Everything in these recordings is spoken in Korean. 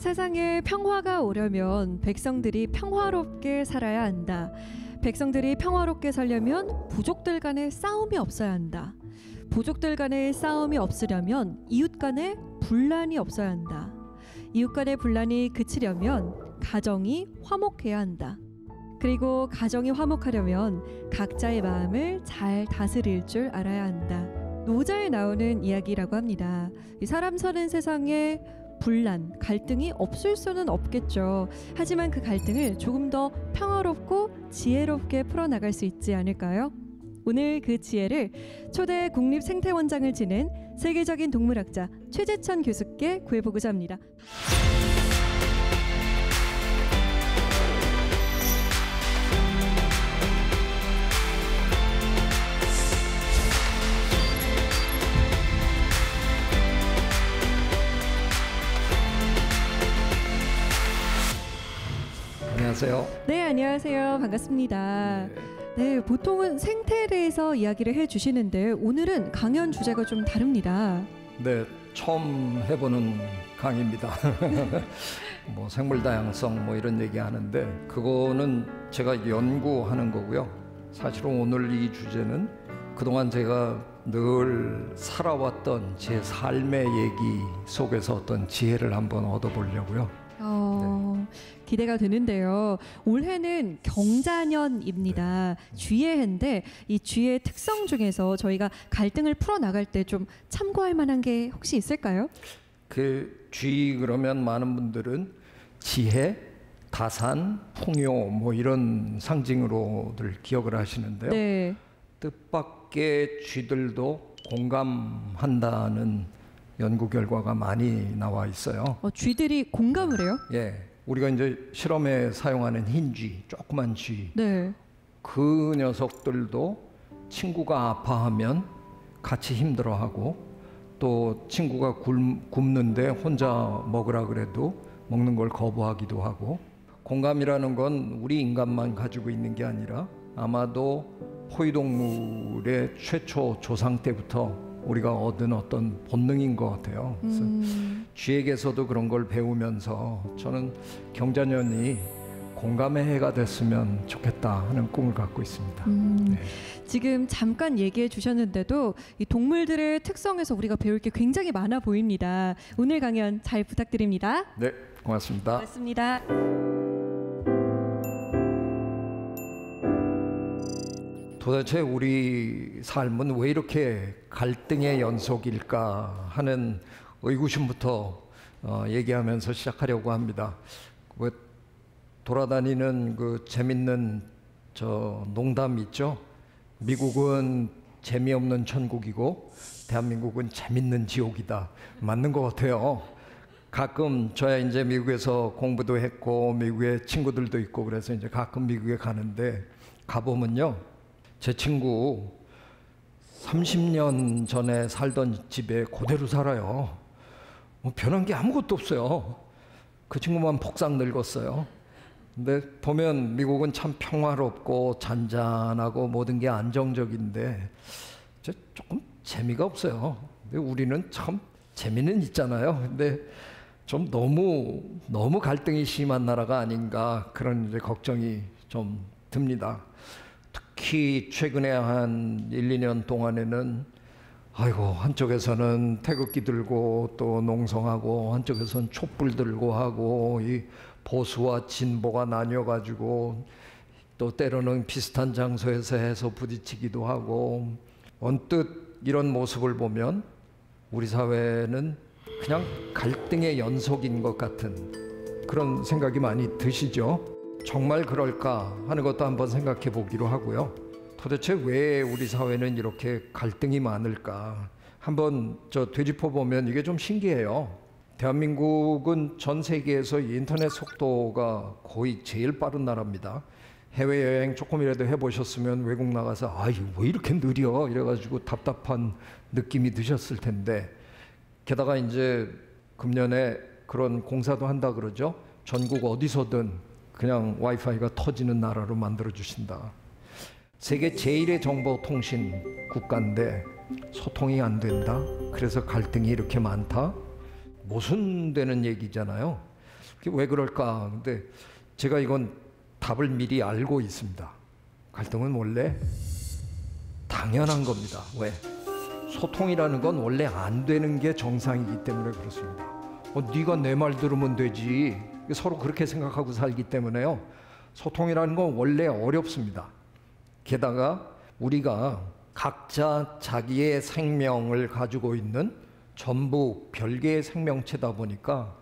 세상에 평화가 오려면 백성들이 평화롭게 살아야 한다. 백성들이 평화롭게 살려면 부족들 간의 싸움이 없어야 한다. 부족들 간의 싸움이 없으려면 이웃 간의 분란이 없어야 한다. 이웃 간의 분란이 그치려면 가정이 화목해야 한다. 그리고 가정이 화목하려면 각자의 마음을 잘 다스릴 줄 알아야 한다. 노자에 나오는 이야기라고 합니다. 이 사람 사는 세상에 분란, 갈등이 없을 수는 없겠죠. 하지만 그 갈등을 조금 더 평화롭고 지혜롭게 풀어나갈 수 있지 않을까요? 오늘 그 지혜를 초대 국립생태원장을 지낸 세계적인 동물학자 최재천 교수께 구해보고자 합니다. 안녕하세요. 네, 안녕하세요. 반갑습니다. 네, 보통은 생태에 대해서 이야기를 해주시는데 오늘은 강연 주제가 좀 다릅니다. 네, 처음 해보는 강의입니다. 뭐 생물 다양성 뭐 이런 얘기하는데 그거는 제가 연구하는 거고요. 사실은 오늘 이 주제는 그동안 제가 늘 살아왔던 제 삶의 얘기 속에서 어떤 지혜를 한번 얻어보려고요. 기대가 되는데요. 올해는 경자년입니다. 쥐의 해인데 이 쥐의 특성 중에서 저희가 갈등을 풀어나갈 때 좀 참고할 만한 게 혹시 있을까요? 그 쥐 그러면 많은 분들은 지혜, 다산, 풍요 뭐 이런 상징으로들 기억을 하시는데요. 네. 뜻밖의 쥐들도 공감한다는 연구 결과가 많이 나와 있어요. 쥐들이 공감을 해요? 예, 우리가 이제 실험에 사용하는 흰 쥐, 조그만 쥐, 네. 그 녀석들도 친구가 아파하면 같이 힘들어하고 또 친구가 굶는데 혼자 먹으라 그래도 먹는 걸 거부하기도 하고 공감이라는 건 우리 인간만 가지고 있는 게 아니라 아마도 포유동물의 최초 조상 때부터 우리가 얻은 어떤 본능인 것 같아요. 그래서 쥐에게서도 그런 걸 배우면서 저는 경자년이 공감의 해가 됐으면 좋겠다 하는 꿈을 갖고 있습니다. 네. 지금 잠깐 얘기해 주셨는데도 이 동물들의 특성에서 우리가 배울 게 굉장히 많아 보입니다. 오늘 강연 잘 부탁드립니다. 네, 고맙습니다. 고맙습니다. 도대체 우리 삶은 왜 이렇게 갈등의 연속일까 하는 의구심부터 얘기하면서 시작하려고 합니다. 돌아다니는 그 재밌는 농담 있죠? 미국은 재미없는 천국이고 대한민국은 재밌는 지옥이다. 맞는 것 같아요. 가끔 저야 이제 미국에서 공부도 했고 미국에 친구들도 있고 그래서 이제 가끔 미국에 가는데 가보면요. 제 친구 30년 전에 살던 집에 그대로 살아요. 뭐 변한 게 아무것도 없어요. 그 친구만 폭삭 늙었어요. 근데 보면 미국은 참 평화롭고 잔잔하고 모든 게 안정적인데 조금 재미가 없어요. 근데 우리는 참 재미는 있잖아요. 근데 좀 너무 갈등이 심한 나라가 아닌가 그런 이제 걱정이 좀 듭니다. 특히 최근에 한 1, 2년 동안에는 아이고 한쪽에서는 태극기 들고 또 농성하고 한쪽에서는 촛불 들고 하고 이 보수와 진보가 나뉘어가지고 또 때로는 비슷한 장소에서 해서 부딪히기도 하고 언뜻 이런 모습을 보면 우리 사회는 그냥 갈등의 연속인 것 같은 그런 생각이 많이 드시죠? 정말 그럴까 하는 것도 한번 생각해 보기로 하고요. 도대체 왜 우리 사회는 이렇게 갈등이 많을까? 한번 되짚어 보면 이게 좀 신기해요. 대한민국은 전 세계에서 인터넷 속도가 거의 제일 빠른 나라입니다. 해외여행 조금이라도 해보셨으면 외국 나가서 왜 이렇게 느려? 이래가지고 답답한 느낌이 드셨을 텐데 게다가 이제 금년에 그런 공사도 한다 그러죠. 전국 어디서든 그냥 와이파이가 터지는 나라로 만들어주신다. 세계 제일의 정보통신 국가인데 소통이 안 된다. 그래서 갈등이 이렇게 많다. 모순되는 얘기잖아요. 그게 왜 그럴까? 근데 제가 이건 답을 미리 알고 있습니다. 갈등은 원래 당연한 겁니다. 왜? 소통이라는 건 원래 안 되는 게 정상이기 때문에 그렇습니다. 네가 내 말 들으면 되지. 서로 그렇게 생각하고 살기 때문에요. 소통이라는 건 원래 어렵습니다. 게다가 우리가 각자 자기의 생명을 가지고 있는 전부 별개의 생명체다 보니까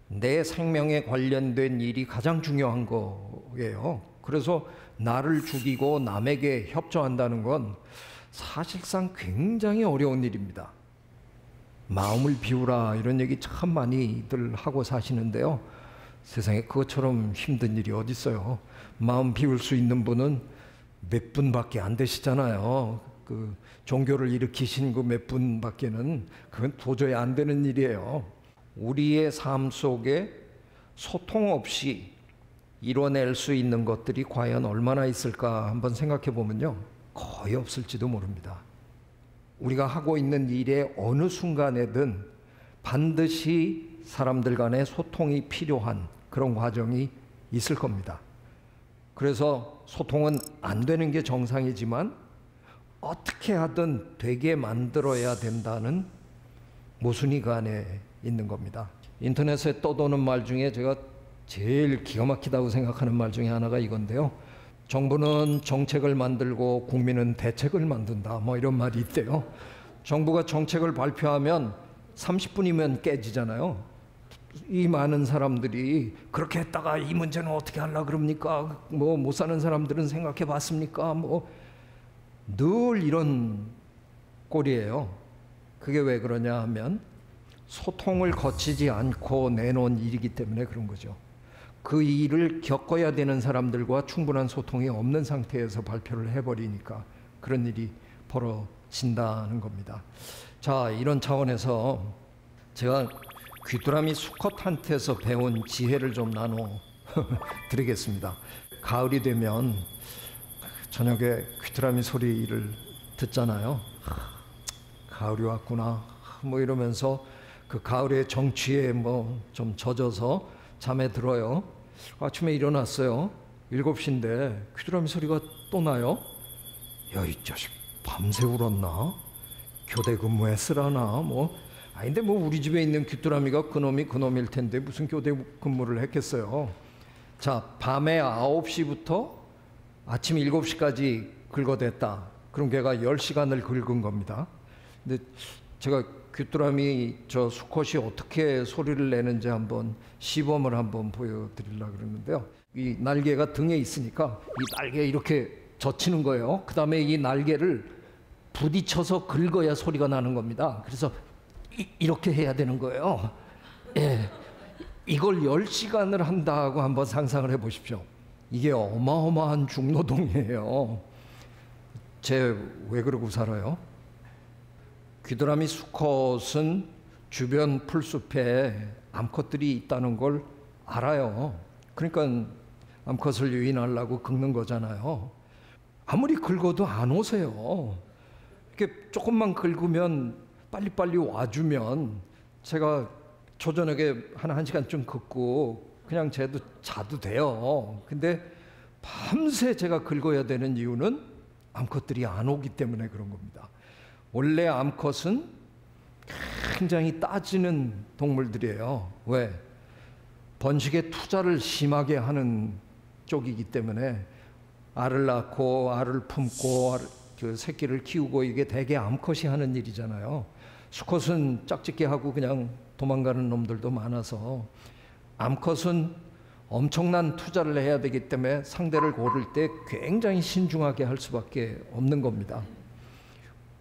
내 생명에 관련된 일이 가장 중요한 거예요. 그래서 나를 죽이고 남에게 협조한다는 건 사실상 굉장히 어려운 일입니다. 마음을 비우라 이런 얘기 참 많이들 하고 사시는데요. 세상에 그것처럼 힘든 일이 어디 있어요. 마음 비울 수 있는 분은 몇 분밖에 안 되시잖아요. 그 종교를 일으키신 그 몇 분밖에는 그건 도저히 안 되는 일이에요. 우리의 삶 속에 소통 없이 이뤄낼 수 있는 것들이 과연 얼마나 있을까 한번 생각해 보면요. 거의 없을지도 모릅니다. 우리가 하고 있는 일의 어느 순간에든 반드시 사람들 간의 소통이 필요한 그런 과정이 있을 겁니다. 그래서 소통은 안 되는 게 정상이지만 어떻게 하든 되게 만들어야 된다는 모순이 그 안에 있는 겁니다. 인터넷에 떠도는 말 중에 제가 제일 기가 막히다고 생각하는 말 중에 하나가 이건데요. 정부는 정책을 만들고 국민은 대책을 만든다. 뭐 이런 말이 있대요. 정부가 정책을 발표하면 30분이면 깨지잖아요. 이 많은 사람들이 그렇게 했다가 이 문제는 어떻게 하려고 그럽니까? 뭐 못 사는 사람들은 생각해 봤습니까? 뭐 늘 이런 꼴이에요. 그게 왜 그러냐 하면 소통을 거치지 않고 내놓은 일이기 때문에 그런 거죠. 그 일을 겪어야 되는 사람들과 충분한 소통이 없는 상태에서 발표를 해버리니까 그런 일이 벌어진다는 겁니다. 자, 이런 차원에서 제가 귀뚜라미 수컷한테서 배운 지혜를 좀 나눠 드리겠습니다. 가을이 되면 저녁에 귀뚜라미 소리를 듣잖아요. 가을이 왔구나 뭐 이러면서 그 가을의 정취에 뭐 좀 젖어서 잠에 들어요. 아침에 일어났어요. 7시인데 귀뚜라미 소리가 또 나요. 야, 이 자식 밤새 울었나? 교대 근무했으라나? 뭐 아닌데 뭐 우리 집에 있는 귀뚜라미가 그놈일 텐데 무슨 교대 근무를 했겠어요. 자, 밤에 9시부터 아침 7시까지 긁어댔다. 그럼 걔가 10시간을 긁은 겁니다. 근데 제가 귀뚜라미 저 수컷이 어떻게 소리를 내는지 한번 시범을 한번 보여드리려고 그러는데요. 이 날개가 등에 있으니까 이 날개에 이렇게 젖히는 거예요. 그 다음에 이 날개를 부딪혀서 긁어야 소리가 나는 겁니다. 그래서 이렇게 해야 되는 거예요. 예. 이걸 10시간을 한다고 한번 상상을 해보십시오. 이게 어마어마한 중노동이에요. 쟤 왜 그러고 살아요? 귀뚜라미 수컷은 주변 풀숲에 암컷들이 있다는 걸 알아요. 그러니까 암컷을 유인하려고 긁는 거잖아요. 아무리 긁어도 안 오세요. 이렇게 조금만 긁으면 빨리빨리 와주면 제가 조저녁에 한 1시간쯤 긁고 그냥 쟤도 자도 돼요. 근데 밤새 제가 긁어야 되는 이유는 암컷들이 안 오기 때문에 그런 겁니다. 원래 암컷은 굉장히 따지는 동물들이에요. 왜? 번식에 투자를 심하게 하는 쪽이기 때문에 알을 낳고 알을 품고 그 새끼를 키우고 이게 대개 암컷이 하는 일이잖아요. 수컷은 짝짓기 하고 그냥 도망가는 놈들도 많아서 암컷은 엄청난 투자를 해야 되기 때문에 상대를 고를 때 굉장히 신중하게 할 수밖에 없는 겁니다.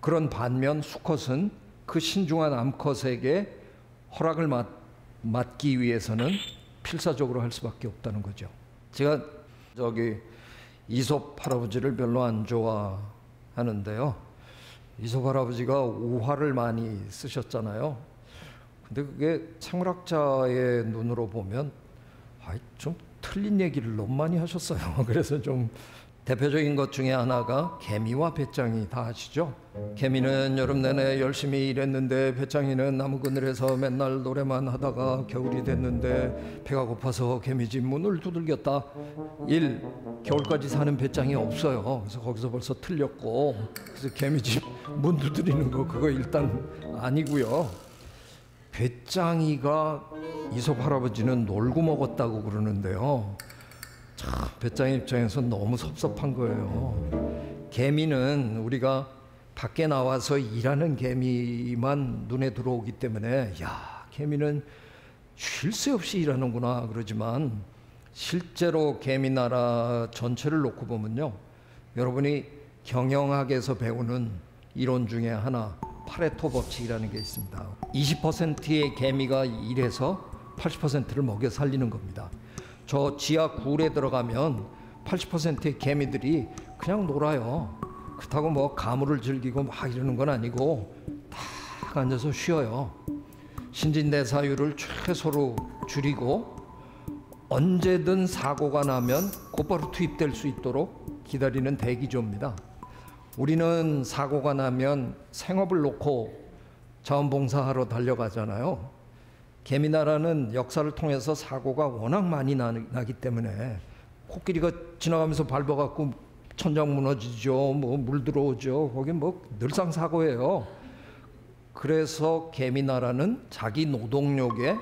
그런 반면 수컷은 그 신중한 암컷에게 허락을 맡기 위해서는 필사적으로 할 수밖에 없다는 거죠. 제가 이솝 할아버지를 별로 안 좋아하는데요. 이솝 할아버지가 우화를 많이 쓰셨잖아요. 근데 그게 생물학자의 눈으로 보면 좀 틀린 얘기를 너무 많이 하셨어요. 그래서 좀 대표적인 것 중에 하나가 개미와 배짱이 다 아시죠? 개미는 여름 내내 열심히 일했는데 배짱이는 나무 그늘에서 맨날 노래만 하다가 겨울이 됐는데 배가 고파서 개미집 문을 두들겼다. 1. 겨울까지 사는 배짱이 없어요. 그래서 거기서 벌써 틀렸고, 그래서 개미집 문 두드리는 거 그거 일단 아니고요. 배짱이가 이솝 할아버지는 놀고 먹었다고 그러는데요. 참 배짱이 입장에서 너무 섭섭한 거예요. 개미는 우리가 밖에 나와서 일하는 개미만 눈에 들어오기 때문에 야, 개미는 쉴 새 없이 일하는구나 그러지만 실제로 개미나라 전체를 놓고 보면요, 여러분이 경영학에서 배우는 이론 중에 하나, 파레토 법칙이라는 게 있습니다. 20%의 개미가 일해서 80%를 먹여 살리는 겁니다. 저 지하 굴에 들어가면 80%의 개미들이 그냥 놀아요. 그렇다고 뭐 가물을 즐기고 막 이러는 건 아니고 딱 앉아서 쉬어요. 신진대사율을 최소로 줄이고 언제든 사고가 나면 곧바로 투입될 수 있도록 기다리는 대기조입니다. 우리는 사고가 나면 생업을 놓고 자원봉사하러 달려가잖아요. 개미나라는 역사를 통해서 사고가 워낙 많이 나기 때문에 코끼리가 지나가면서 밟아갖고 천장 무너지죠. 뭐 물 들어오죠. 거긴 뭐 늘상 사고예요. 그래서 개미나라는 자기 노동력의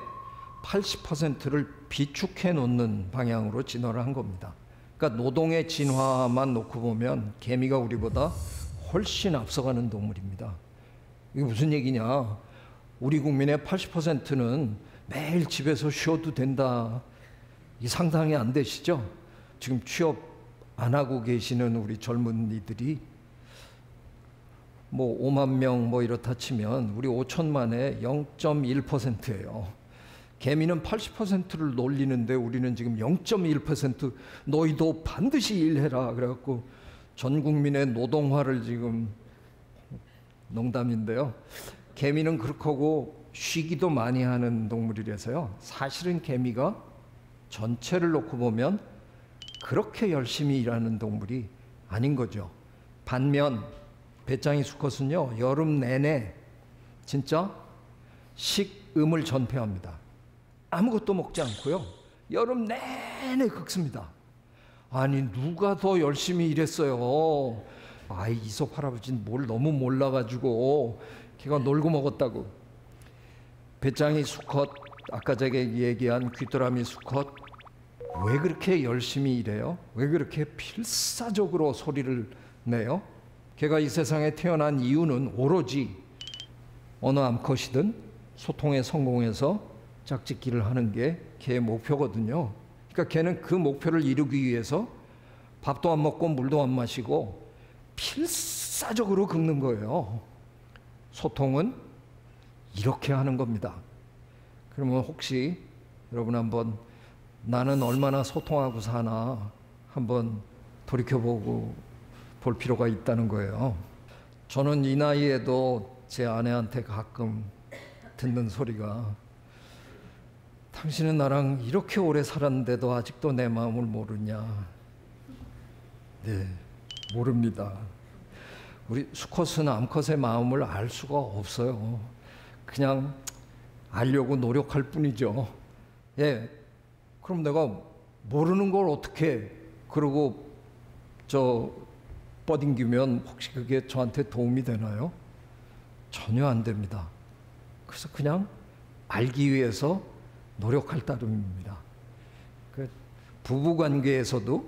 80%를 비축해 놓는 방향으로 진화를 한 겁니다. 그러니까 노동의 진화만 놓고 보면 개미가 우리보다 훨씬 앞서가는 동물입니다. 이게 무슨 얘기냐? 우리 국민의 80%는 매일 집에서 쉬어도 된다. 이 상상이 안 되시죠? 지금 취업 안 하고 계시는 우리 젊은이들이 뭐 5만 명 뭐 이렇다 치면 우리 5천만의 0.1%예요. 개미는 80%를 놀리는데 우리는 지금 0.1%, 너희도 반드시 일해라 그래갖고 전 국민의 노동화를 지금, 농담인데요. 개미는 그렇게 하고 쉬기도 많이 하는 동물이라서요. 사실은 개미가 전체를 놓고 보면 그렇게 열심히 일하는 동물이 아닌 거죠. 반면 배짱이 수컷은요, 여름 내내 진짜 식음을 전폐합니다. 아무것도 먹지 않고요, 여름 내내 긁습니다. 아니 누가 더 열심히 일했어요? 아이 이솝 할아버지는 뭘 너무 몰라가지고 걔가 놀고 먹었다고. 배짱이 수컷, 아까 제가 얘기한 귀뚜라미 수컷, 왜 그렇게 열심히 일해요? 왜 그렇게 필사적으로 소리를 내요? 걔가 이 세상에 태어난 이유는 오로지 어느 암컷이든 소통에 성공해서 짝짓기를 하는 게 걔의 목표거든요. 그러니까 걔는 그 목표를 이루기 위해서 밥도 안 먹고 물도 안 마시고 필사적으로 긁는 거예요. 소통은 이렇게 하는 겁니다. 그러면 혹시 여러분 한번 나는 얼마나 소통하고 사나 한번 돌이켜보고 볼 필요가 있다는 거예요. 저는 이 나이에도 제 아내한테 가끔 듣는 소리가, 당신은 나랑 이렇게 오래 살았는데도 아직도 내 마음을 모르냐. 네, 모릅니다. 우리 수컷은 암컷의 마음을 알 수가 없어요. 그냥 알려고 노력할 뿐이죠. 예, 그럼 내가 모르는 걸 어떻게 그러고 뻗ing기면 혹시 그게 저한테 도움이 되나요? 전혀 안 됩니다. 그래서 그냥 알기 위해서 노력할 따름입니다. 그 부부관계에서도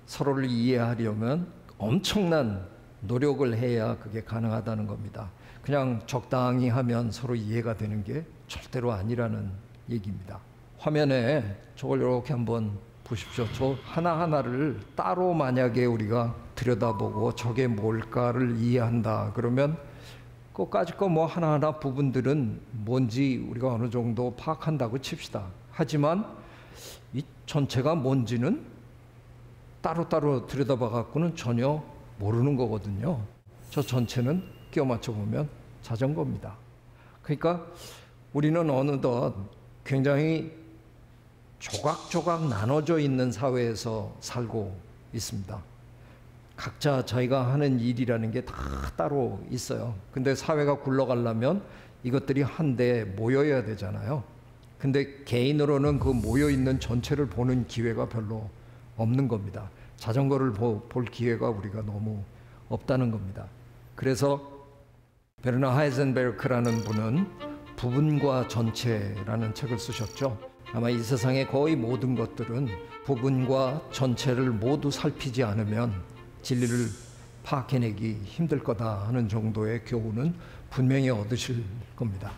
서로를 이해하려면 엄청난 노력을 해야 그게 가능하다는 겁니다. 그냥 적당히 하면 서로 이해가 되는 게 절대로 아니라는 얘기입니다. 화면에 저걸 이렇게 한번 보십시오. 저 하나하나를 따로 만약에 우리가 들여다보고 저게 뭘까를 이해한다 그러면 그까짓 거 뭐 하나하나 부분들은 뭔지 우리가 어느 정도 파악한다고 칩시다. 하지만 이 전체가 뭔지는 따로따로 들여다봐 갖고는 전혀 모르는 거거든요. 저 전체는 끼워 맞춰 보면 자전거입니다. 그러니까 우리는 어느덧 굉장히 조각조각 나눠져 있는 사회에서 살고 있습니다. 각자 자기가 하는 일이라는 게 다 따로 있어요. 근데 사회가 굴러가려면 이것들이 한데 모여야 되잖아요. 근데 개인으로는 그 모여 있는 전체를 보는 기회가 별로 없는 겁니다. 자전거를 볼 기회가 우리가 너무 없다는 겁니다. 그래서 베르너 하이젠베르크라는 분은 부분과 전체라는 책을 쓰셨죠. 아마 이 세상의 거의 모든 것들은 부분과 전체를 모두 살피지 않으면 진리를 파악해내기 힘들 거다 하는 정도의 교훈은 분명히 얻으실 겁니다.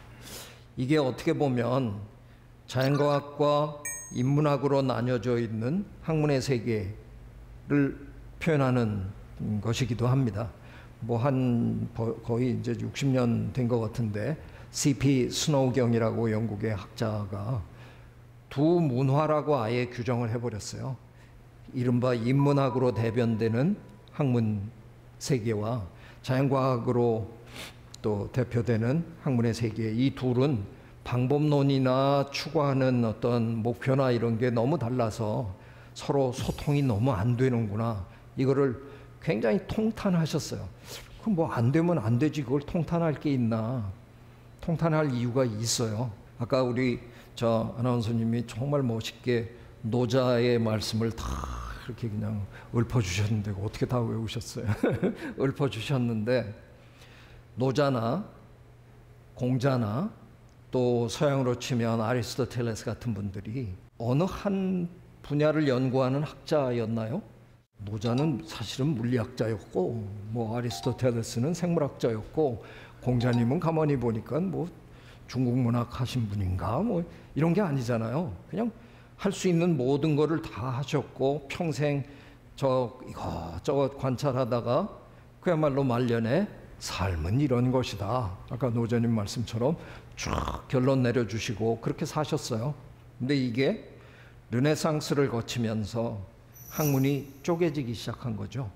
이게 어떻게 보면 자연과학과 인문학으로 나뉘어져 있는 학문의 세계를 표현하는 것이기도 합니다. 거의 이제 60년 된 것 같은데 C.P. 스노우경이라고 영국의 학자가 두 문화라고 아예 규정을 해버렸어요. 이른바 인문학으로 대변되는 학문 세계와 자연과학으로 또 대표되는 학문의 세계, 이 둘은 방법론이나 추구하는 어떤 목표나 이런 게 너무 달라서 서로 소통이 너무 안 되는구나, 이거를 굉장히 통탄하셨어요. 그럼 뭐 안 되면 안 되지, 그걸 통탄할 게 있나. 통탄할 이유가 있어요. 아까 우리 저 아나운서님이 정말 멋있게 노자의 말씀을 다 이렇게 그냥 읊어주셨는데 어떻게 다 외우셨어요? 읊어주셨는데 노자나 공자나 또 서양으로 치면 아리스토텔레스 같은 분들이 어느 한 분야를 연구하는 학자였나요? 노자는 사실은 물리학자였고, 뭐 아리스토텔레스는 생물학자였고, 공자님은 가만히 보니까 뭐 중국 문학 하신 분인가 뭐 이런 게 아니잖아요. 그냥 할 수 있는 모든 거를 다 하셨고 평생 이것저것 관찰하다가 그야말로 말년에 삶은 이런 것이다, 아까 노자님 말씀처럼 쭉 결론 내려주시고 그렇게 사셨어요. 근데 이게 르네상스를 거치면서 학문이 쪼개지기 시작한 거죠.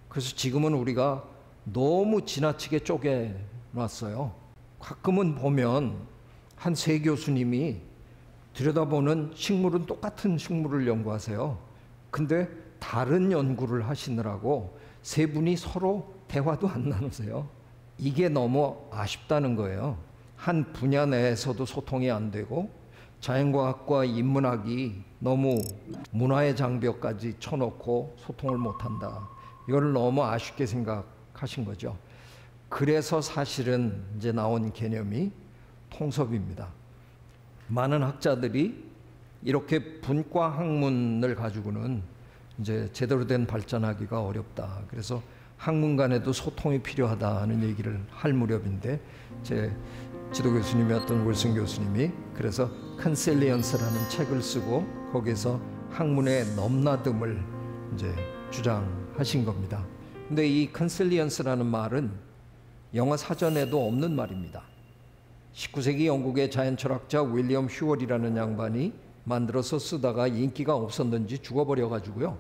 그래서 지금은 우리가 너무 지나치게 쪼개놨어요. 가끔은 보면 한 세 교수님이 들여다보는 식물은 똑같은 식물을 연구하세요. 근데 다른 연구를 하시느라고 세 분이 서로 대화도 안 나누세요. 이게 너무 아쉽다는 거예요. 한 분야 내에서도 소통이 안 되고 자연과학과 인문학이 너무 문화의 장벽까지 쳐놓고 소통을 못한다. 이걸 너무 아쉽게 생각하신 거죠. 그래서 사실은 이제 나온 개념이 통섭입니다. 많은 학자들이 이렇게 분과 학문을 가지고는 이제 제대로 된 발전하기가 어렵다. 그래서 학문 간에도 소통이 필요하다는 얘기를 할 무렵인데 제 지도 교수님이었던 윌슨 교수님이 그래서 컨실리언스라는 책을 쓰고 거기서 학문의 넘나듦을 이제 주장하신 겁니다. 근데 이 컨실리언스라는 말은 영어 사전에도 없는 말입니다. 19세기 영국의 자연철학자 윌리엄 휴월이라는 양반이 만들어서 쓰다가 인기가 없었는지 죽어버려 가지고요.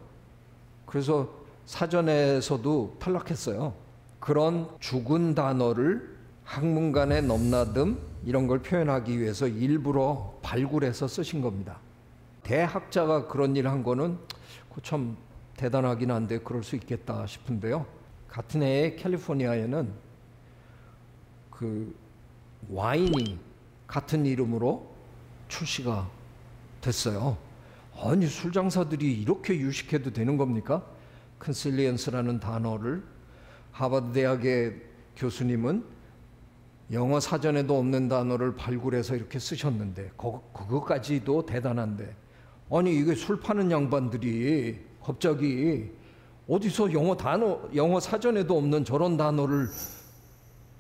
그래서 사전에서도 탈락했어요. 그런 죽은 단어를 학문 간의 넘나듦 이런 걸 표현하기 위해서 일부러 발굴해서 쓰신 겁니다. 대학자가 그런 일 한 거는 참 대단하긴 한데 그럴 수 있겠다 싶은데요. 같은 해에 캘리포니아에는 그 와인이 같은 이름으로 출시가 됐어요. 아니 술 장사들이 이렇게 유식해도 되는 겁니까? 컨실리언스라는 단어를 하버드 대학의 교수님은 영어 사전에도 없는 단어를 발굴해서 이렇게 쓰셨는데 그거까지도 대단한데 아니 이게 술 파는 양반들이 갑자기 어디서 영어 사전에도 없는 저런 단어를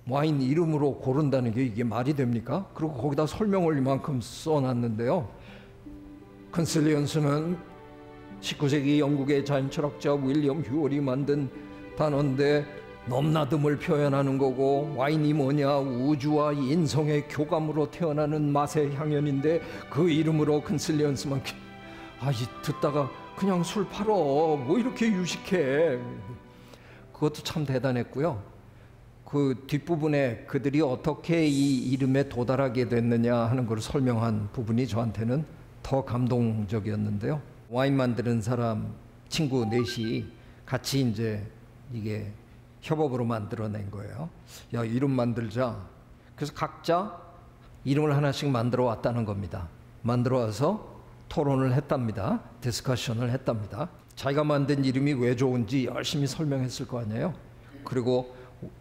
와인 이름으로 고른다는 게 이게 말이 됩니까? 그리고 거기다 설명을 이만큼 써놨는데요. 컨실리언스는 19세기 영국의 자연철학자 윌리엄 휴월이 만든 단어인데 넘나듦을 표현하는 거고 와인이 뭐냐 우주와 인성의 교감으로 태어나는 맛의 향연인데 그 이름으로 컨실리언스만 듣다가 그냥 술 팔어 뭐 이렇게 유식해. 그것도 참 대단했고요. 그 뒷부분에 그들이 어떻게 이 이름에 도달하게 됐느냐 하는 걸 설명한 부분이 저한테는 더 감동적이었는데요. 와인 만드는 사람 친구 넷이 같이 이제 이게 협업으로 만들어낸 거예요. 야, 이름 만들자. 그래서 각자 이름을 하나씩 만들어 왔다는 겁니다. 만들어 와서 토론을 했답니다. 디스커션을 했답니다. 자기가 만든 이름이 왜 좋은지 열심히 설명했을 거 아니에요. 그리고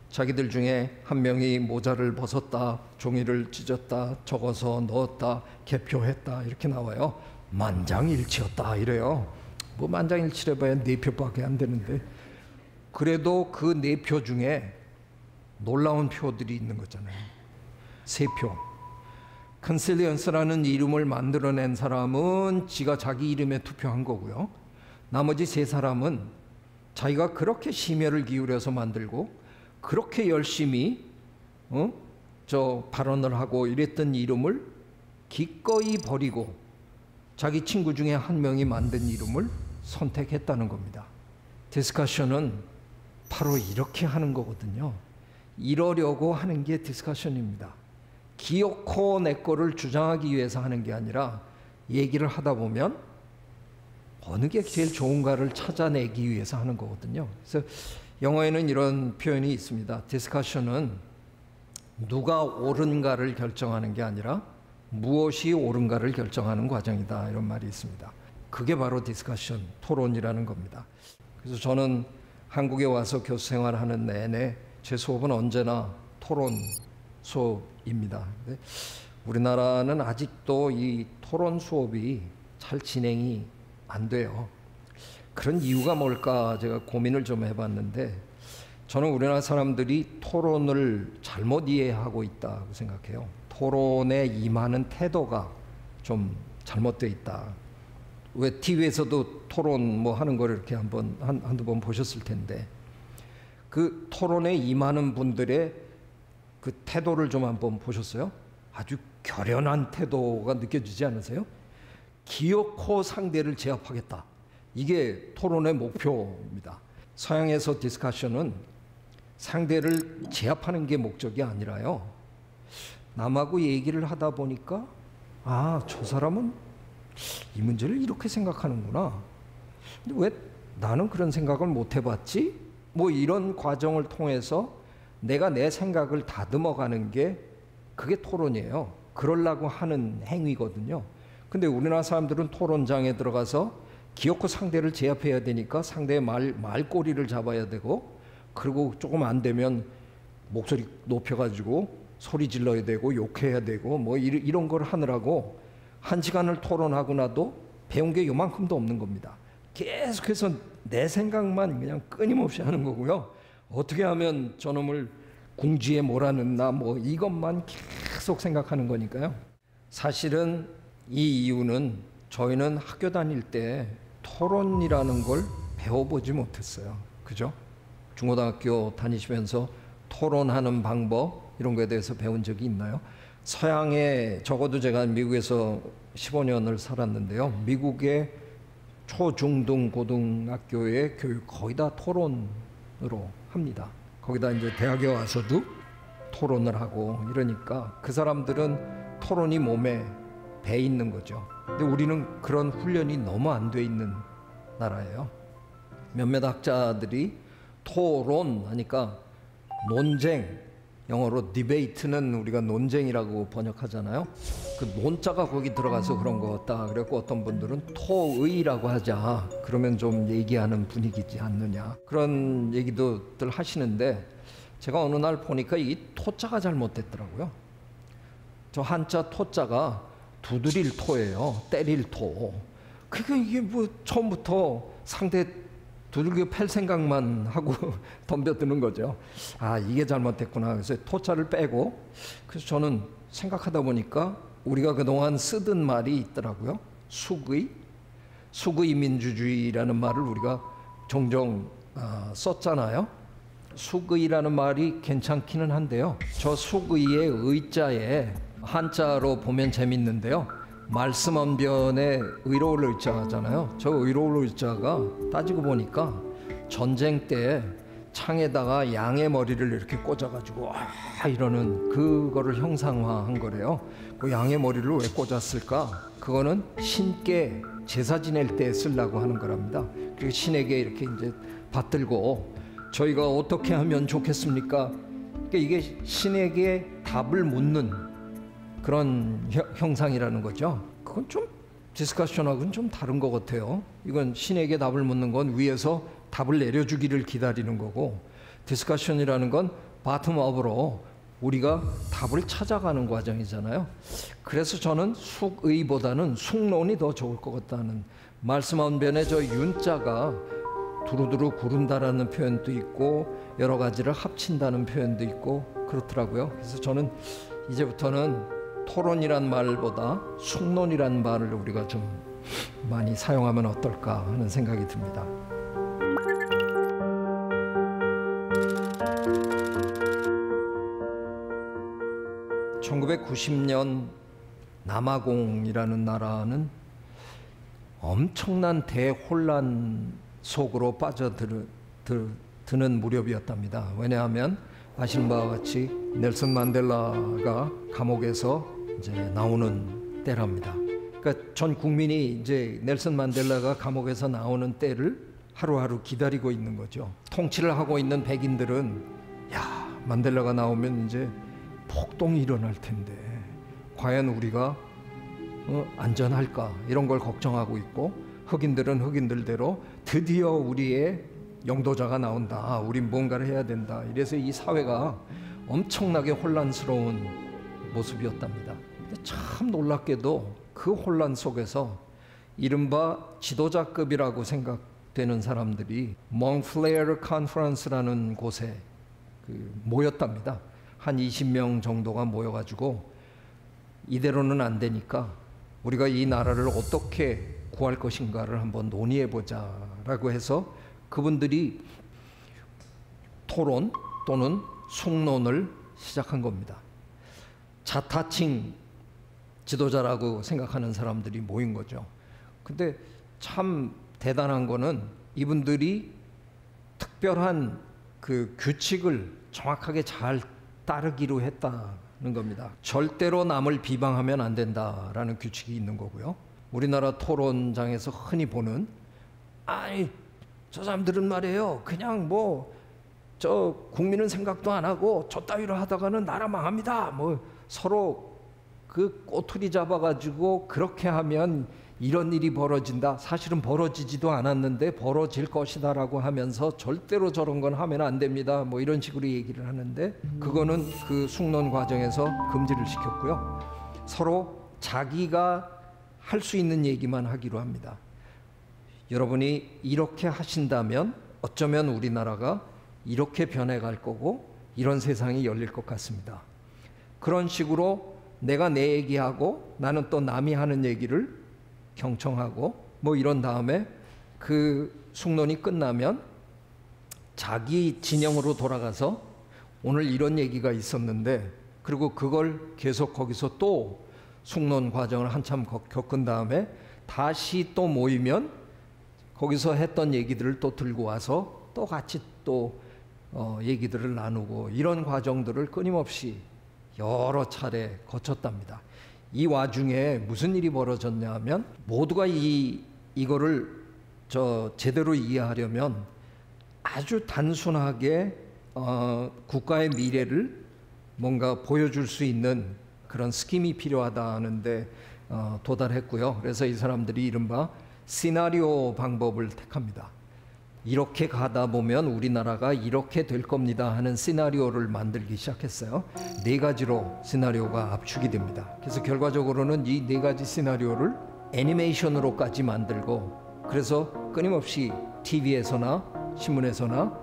자기들 중에 한 명이 모자를 벗었다, 종이를 찢었다, 적어서 넣었다, 개표했다 이렇게 나와요. 만장일치였다 이래요. 뭐 만장일치래봐야 4표밖에 안 되는데, 그래도 그 4표 중에 놀라운 표들이 있는 거잖아요. 3표. 컨실리언스라는 이름을 만들어낸 사람은 지가 자기 이름에 투표한 거고요. 나머지 3사람은 자기가 그렇게 심혈을 기울여서 만들고 그렇게 열심히 발언을 하고 이랬던 이름을 기꺼이 버리고 자기 친구 중에 한 명이 만든 이름을 선택했다는 겁니다. 디스커션은 바로 이렇게 하는 거거든요. 이러려고 하는 게 디스커션입니다. 기어코 내 거를 주장하기 위해서 하는 게 아니라 얘기를 하다 보면 어느 게 제일 좋은가를 찾아내기 위해서 하는 거거든요. 그래서 영어에는 이런 표현이 있습니다. 디스커션은 누가 옳은가를 결정하는 게 아니라 무엇이 옳은가를 결정하는 과정이다, 이런 말이 있습니다. 그게 바로 디스커션, 토론이라는 겁니다. 그래서 저는 한국에 와서 교수 생활하는 내내 제 수업은 언제나 토론 수업입니다. 근데 우리나라는 아직도 이 토론 수업이 잘 진행이 안 돼요. 그런 이유가 뭘까 제가 고민을 좀 해봤는데, 저는 우리나라 사람들이 토론을 잘못 이해하고 있다고 생각해요. 토론에 임하는 태도가 좀 잘못되어 있다. 왜 TV에서도 토론 뭐 하는 걸 이렇게 한두 번 보셨을 텐데, 그 토론에 임하는 분들의 그 태도를 좀 한번 보셨어요? 아주 결연한 태도가 느껴지지 않으세요? 기어코 상대를 제압하겠다. 이게 토론의 목표입니다. 서양에서 디스커션은 상대를 제압하는 게 목적이 아니라요, 남하고 얘기를 하다 보니까 아, 저 사람은 이 문제를 이렇게 생각하는구나. 근데 왜 나는 그런 생각을 못 해봤지? 뭐 이런 과정을 통해서 내가 내 생각을 다듬어가는 게 그게 토론이에요. 그러려고 하는 행위거든요. 근데 우리나라 사람들은 토론장에 들어가서 기어코 상대를 제압해야 되니까 상대의 말꼬리를 잡아야 되고, 그리고 조금 안 되면 목소리 높여가지고 소리 질러야 되고 욕해야 되고 뭐 이런 걸 하느라고 1시간을 토론하고 나도 배운 게 요만큼도 없는 겁니다. 계속해서 내 생각만 그냥 끊임없이 하는 거고요. 어떻게 하면 저놈을 궁지에 몰아넣나 뭐 이것만 계속 생각하는 거니까요. 사실은 이 이유는 저희는 학교 다닐 때 토론이라는 걸 배워보지 못했어요. 그죠? 중고등학교 다니시면서 토론하는 방법 이런 거에 대해서 배운 적이 있나요? 서양에, 적어도 제가 미국에서 15년을 살았는데요. 미국의 초중등 고등학교의 교육 거의 다 토론으로 합니다. 거기다 이제 대학에 와서도 토론을 하고 이러니까 그 사람들은 토론이 몸에 배 있는 거죠. 근데 우리는 그런 훈련이 너무 안 돼 있는 나라예요. 몇몇 학자들이 토론 하니까 논쟁, 영어로 디베이트는 우리가 논쟁이라고 번역하잖아요. 그 논자가 거기 들어가서 그런 거 같다. 그래갖고 어떤 분들은 토의라고 하자. 그러면 좀 얘기하는 분위기지 않느냐. 그런 얘기도들 하시는데, 제가 어느 날 보니까 이 토자가 잘못됐더라고요. 저 한자 토자가 두드릴 토예요. 때릴 토. 그러니까 이게 뭐 처음부터 상대 두들겨 팰 생각만 하고 덤벼드는 거죠. 아, 이게 잘못됐구나. 그래서 토자를 빼고, 그래서 저는 생각하다 보니까 우리가 그동안 쓰던 말이 있더라고요. 수의 민주주의라는 말을 우리가 종종 썼잖아요. 수의라는 말이 괜찮기는 한데요. 저 수의의 의자에 한자로 보면 재밌는데요. 말씀언변에 의로울 의자잖아요. 저 의로울 의자가 따지고 보니까 전쟁 때 창에다가 양의 머리를 이렇게 꽂아가지고 이러는 그거를 형상화한 거래요. 그 양의 머리를 왜 꽂았을까? 그거는 신께 제사 지낼 때 쓰려고 하는 거랍니다. 그리고 신에게 이렇게 이제 받들고 저희가 어떻게 하면 좋겠습니까? 그러니까 이게 신에게 답을 묻는 그런 형상이라는 거죠. 그건 좀 디스커션하고는 좀 다른 것 같아요. 이건 신에게 답을 묻는 건 위에서 답을 내려주기를 기다리는 거고, 디스커션이라는 건 바텀업으로 우리가 답을 찾아가는 과정이잖아요. 그래서 저는 숙의보다는 숙론이 더 좋을 것 같다는, 말씀 한 변에 저 윤자가 두루두루 구른다라는 표현도 있고 여러 가지를 합친다는 표현도 있고 그렇더라고요. 그래서 저는 이제부터는 토론이란 말보다 숙론이란 말을 우리가 좀 많이 사용하면 어떨까 하는 생각이 듭니다. (1990년) 남아공이라는 나라는 엄청난 대혼란 속으로 빠져드는 무렵이었답니다. 왜냐하면 아시는 바와 같이 넬슨 만델라가 감옥에서 이제 나오는 때랍니다. 그러니까 전 국민이 이제 넬슨 만델라가 감옥에서 나오는 때를 하루하루 기다리고 있는 거죠. 통치를 하고 있는 백인들은 야, 만델라가 나오면 이제 폭동이 일어날 텐데 과연 우리가 안전할까 이런 걸 걱정하고 있고, 흑인들은 흑인들대로 드디어 우리의 영도자가 나온다, 우린 뭔가를 해야 된다, 이래서 이 사회가 엄청나게 혼란스러운 모습이었답니다. 근데 참 놀랍게도 그 혼란 속에서 이른바 지도자급이라고 생각되는 사람들이 몽클레어 컨퍼런스라는 곳에 모였답니다. 한 20명 정도가 모여가지고 이대로는 안 되니까 우리가 이 나라를 어떻게 구할 것인가를 한번 논의해보자라고 해서 그분들이 토론 또는 숙론을 시작한 겁니다. 자타칭 지도자라고 생각하는 사람들이 모인 거죠. 근데 참 대단한 거는 이분들이 특별한 그 규칙을 정확하게 잘 따르기로 했다는 겁니다. 절대로 남을 비방하면 안 된다라는 규칙이 있는 거고요. 우리나라 토론장에서 흔히 보는, 아니 저 사람들은 말이에요, 그냥 뭐 저 국민은 생각도 안 하고 저 따위로 하다가는 나라 망합니다, 뭐 서로 그 꼬투리 잡아가지고 그렇게 하면 이런 일이 벌어진다, 사실은 벌어지지도 않았는데 벌어질 것이다라고 하면서 절대로 저런 건 하면 안 됩니다, 뭐 이런 식으로 얘기를 하는데, 그거는 그 숙론 과정에서 금지를 시켰고요. 서로 자기가 할 수 있는 얘기만 하기로 합니다. 여러분이 이렇게 하신다면 어쩌면 우리나라가 이렇게 변해갈 거고 이런 세상이 열릴 것 같습니다. 그런 식으로 내가 내 얘기하고 나는 또 남이 하는 얘기를 경청하고 뭐 이런 다음에 그 숙론이 끝나면 자기 진영으로 돌아가서 오늘 이런 얘기가 있었는데, 그리고 그걸 계속 거기서 또 숙론 과정을 한참 겪은 다음에 다시 또 모이면 거기서 했던 얘기들을 또 들고 와서 또 같이 또 얘기들을 나누고, 이런 과정들을 끊임없이 여러 차례 거쳤답니다. 이 와중에 무슨 일이 벌어졌냐 하면, 모두가 이거를 제대로 이해하려면 아주 단순하게 국가의 미래를 뭔가 보여줄 수 있는 그런 스킴이 필요하다는데 도달했고요. 그래서 이 사람들이 이른바 시나리오 방법을 택합니다. 이렇게 가다 보면 우리나라가 이렇게 될 겁니다 하는 시나리오를 만들기 시작했어요. 4가지로 시나리오가 압축이 됩니다. 그래서 결과적으로는 이 4가지 시나리오를 애니메이션으로까지 만들고, 그래서 끊임없이 TV에서나 신문에서나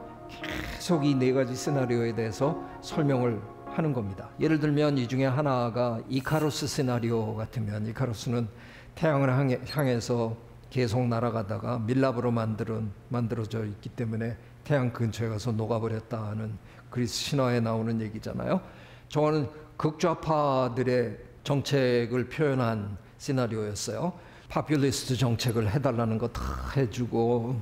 계속 이 4가지 시나리오에 대해서 설명을 하는 겁니다. 예를 들면 이 중에 하나가 이카루스 시나리오 같으면, 이카루스는 태양을 향해서 계속 날아가다가 밀랍으로 만들어져 있기 때문에 태양 근처에 가서 녹아버렸다 하는 그리스 신화에 나오는 얘기잖아요. 저거는 극좌파들의 정책을 표현한 시나리오였어요. 파퓰리스트 정책을 해달라는 거 다 해주고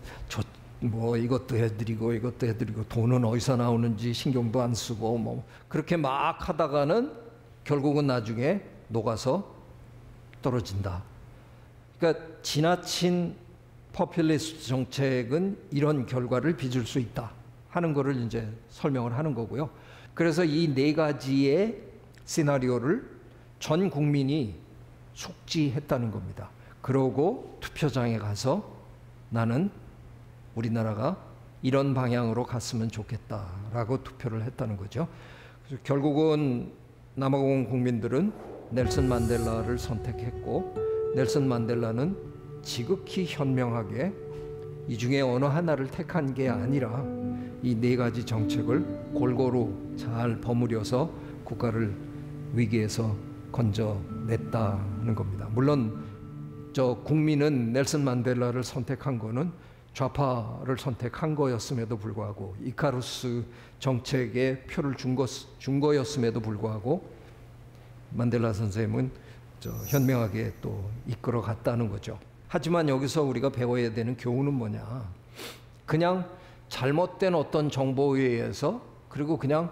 뭐 이것도 해드리고 돈은 어디서 나오는지 신경도 안 쓰고 뭐 그렇게 막 하다가는 결국은 나중에 녹아서 떨어진다. 그러니까 지나친 포퓰리스트 정책은 이런 결과를 빚을 수 있다 하는 거를 이제 설명을 하는 거고요. 그래서 이 네 가지의 시나리오를 전 국민이 숙지했다는 겁니다. 그러고 투표장에 가서 나는 우리나라가 이런 방향으로 갔으면 좋겠다라고 투표를 했다는 거죠. 그래서 결국은 남아공 국민들은 넬슨 만델라를 선택했고, 넬슨 만델라는 지극히 현명하게 이 중에 어느 하나를 택한 게 아니라 이 네 가지 정책을 골고루 잘 버무려서 국가를 위기에서 건져냈다는 겁니다. 물론 저 국민은 넬슨 만델라를 선택한 거는 좌파를 선택한 거였음에도 불구하고, 이카루스 정책에 표를 준 거였음에도 불구하고 만델라 선생님은 현명하게 또 이끌어 갔다는 거죠. 하지만 여기서 우리가 배워야 되는 교훈은 뭐냐? 그냥 잘못된 어떤 정보에 의해서, 그리고 그냥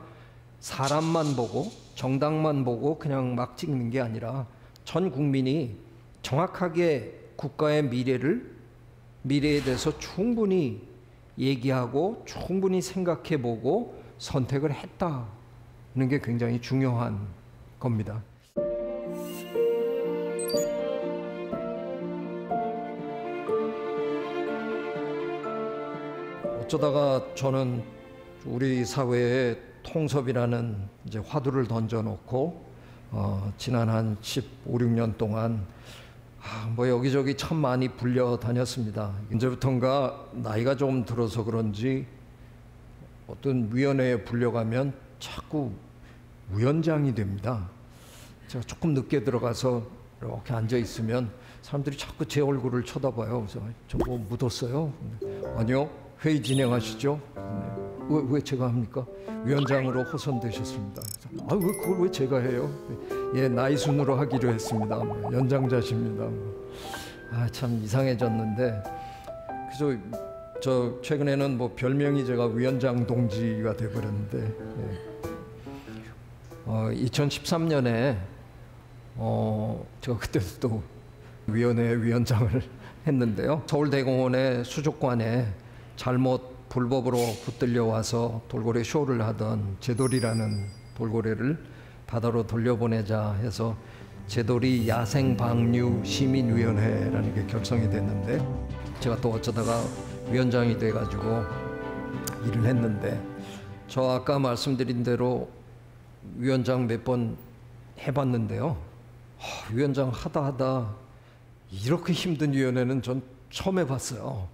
사람만 보고 정당만 보고 그냥 막 찍는 게 아니라 전 국민이 정확하게 국가의 미래에 대해서 충분히 얘기하고 충분히 생각해보고 선택을 했다는 게 굉장히 중요한 겁니다. 어쩌다가 저는 우리 사회에 통섭이라는 이제 화두를 던져놓고 지난 한 15, 16년 동안 뭐 여기저기 참 많이 불려 다녔습니다. 이제부턴가 나이가 좀 들어서 그런지 어떤 위원회에 불려가면 자꾸 위원장이 됩니다. 제가 조금 늦게 들어가서 이렇게 앉아 있으면 사람들이 자꾸 제 얼굴을 쳐다봐요. 그래서 저 뭐 묻었어요? 아니요. 회의 진행하시죠? 왜 제가 합니까? 위원장으로 호선되셨습니다. 왜 그걸 왜 제가 해요? 예, 나이 순으로 하기로 했습니다. 연장자십니다. 참 이상해졌는데, 그래서 저 최근에는 뭐 별명이 제가 위원장 동지가 돼버렸는데, 2013년에 제가 그때 또 위원회 위원장을 했는데요. 서울대공원의 수족관에 잘못 불법으로 붙들려 와서 돌고래 쇼를 하던 제돌이라는 돌고래를 바다로 돌려보내자 해서 제돌이 야생 방류 시민위원회라는 게 결성이 됐는데, 제가 또 어쩌다가 위원장이 돼가지고 일을 했는데, 저 아까 말씀드린 대로 위원장 몇 번 해봤는데요. 위원장 하다 이렇게 힘든 위원회는 전 처음 해봤어요.